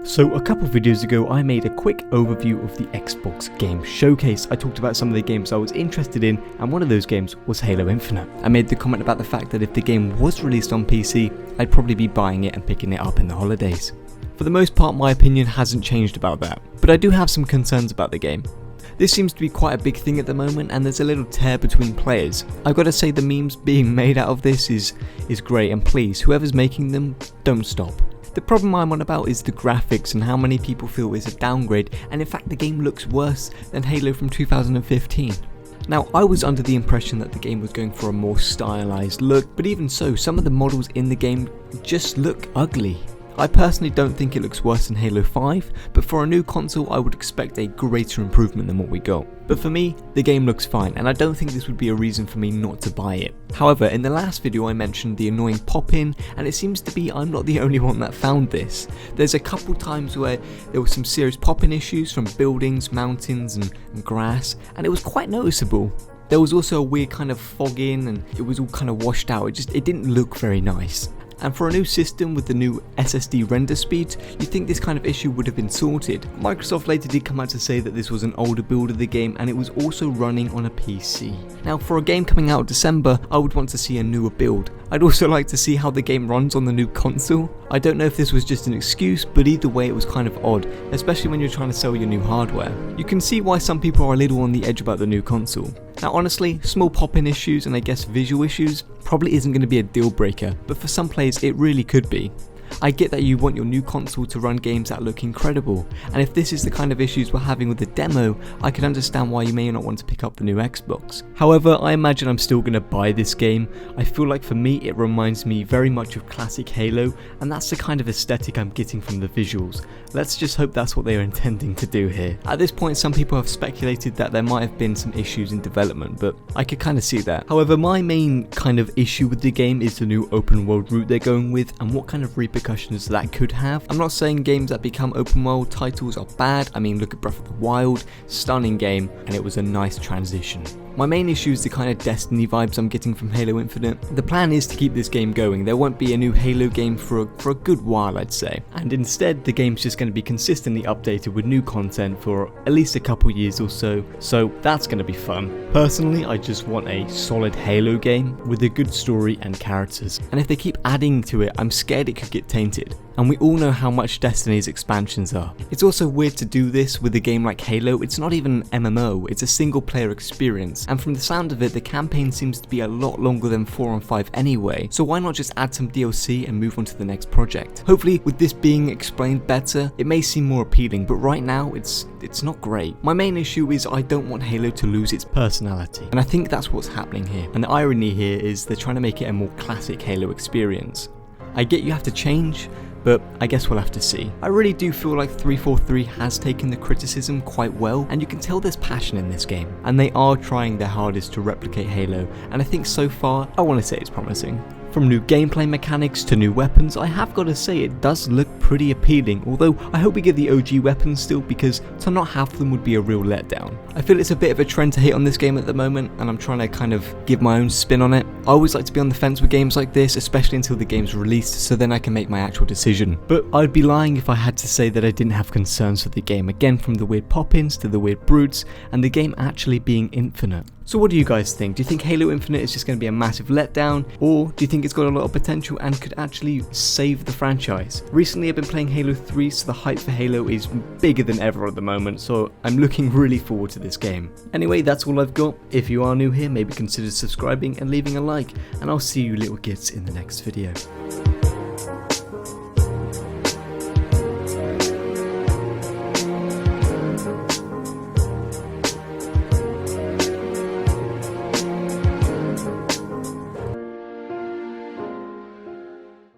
So a couple videos ago I made a quick overview of the Xbox Game Showcase. I talked about some of the games I was interested in, and one of those games was Halo Infinite. I made the comment about the fact that if the game was released on PC, I'd probably be buying it and picking it up in the holidays. For the most part, my opinion hasn't changed about that, but I do have some concerns about the game. This seems to be quite a big thing at the moment, and there's a little tear between players. I've got to say the memes being made out of this is great, and please, whoever's making them, don't stop. The problem I'm on about is the graphics and how many people feel it's a downgrade, and in fact the game looks worse than Halo from 2015. Now, I was under the impression that the game was going for a more stylized look, but even so, some of the models in the game just look ugly. I personally don't think it looks worse than Halo 5, but for a new console I would expect a greater improvement than what we got. But for me, the game looks fine, and I don't think this would be a reason for me not to buy it. However, in the last video I mentioned the annoying pop-in, and it seems to be I'm not the only one that found this. There's a couple times where there were some serious pop-in issues from buildings, mountains and grass, and it was quite noticeable. There was also a weird kind of fog in, and it was all kind of washed out. It didn't look very nice. And for a new system with the new SSD render speeds, you'd think this kind of issue would have been sorted. Microsoft later did come out to say that this was an older build of the game and it was also running on a PC. Now, for a game coming out in December, I would want to see a newer build. I'd also like to see how the game runs on the new console. I don't know if this was just an excuse, but either way it was kind of odd, especially when you're trying to sell your new hardware. You can see why some people are a little on the edge about the new console. Now honestly, small pop-in issues and I guess visual issues probably isn't going to be a deal breaker, but for some players it really could be. I get that you want your new console to run games that look incredible, and if this is the kind of issues we're having with the demo, I can understand why you may not want to pick up the new Xbox. However, I imagine I'm still going to buy this game. I feel like for me it reminds me very much of classic Halo, and that's the kind of aesthetic I'm getting from the visuals. Let's just hope that's what they are intending to do here. At this point, some people have speculated that there might have been some issues in development, but I could kind of see that. However, my main kind of issue with the game is the new open world route they're going with and what kind of repercussions that could have. I'm not saying games that become open world titles are bad. I mean, look at Breath of the Wild, stunning game, and it was a nice transition. My main issue is the kind of Destiny vibes I'm getting from Halo Infinite. The plan is to keep this game going. There won't be a new Halo game for a good while, I'd say. And instead, the game's just going to be consistently updated with new content for at least a couple years or so. So that's going to be fun. Personally, I just want a solid Halo game with a good story and characters. And if they keep adding to it, I'm scared it could get tainted. And we all know how much Destiny's expansions are. It's also weird to do this with a game like Halo. It's not even an MMO, it's a single player experience. And from the sound of it, the campaign seems to be a lot longer than 4 on 5 anyway. So why not just add some DLC and move on to the next project? Hopefully with this being explained better, it may seem more appealing, but right now it's not great. My main issue is I don't want Halo to lose its personality. And I think that's what's happening here. And the irony here is they're trying to make it a more classic Halo experience. I get you have to change, but I guess we'll have to see. I really do feel like 343 has taken the criticism quite well, and you can tell there's passion in this game, and they are trying their hardest to replicate Halo, and I think so far, I want to say it's promising. From new gameplay mechanics to new weapons, I have got to say it does look pretty appealing, although I hope we get the OG weapons still, because to not have them would be a real letdown. I feel it's a bit of a trend to hate on this game at the moment, and I'm trying to kind of give my own spin on it. I always like to be on the fence with games like this, especially until the game's released, so then I can make my actual decision. But I'd be lying if I had to say that I didn't have concerns with the game, again from the weird pop-ins to the weird brutes, and the game actually being infinite. So what do you guys think? Do you think Halo Infinite is just going to be a massive letdown, or do you think it's got a lot of potential and could actually save the franchise? Recently I've been playing Halo 3, so the hype for Halo is bigger than ever at the moment, so I'm looking really forward to this game. Anyway, that's all I've got. If you are new here, maybe consider subscribing and leaving a like, and I'll see you little kids in the next video.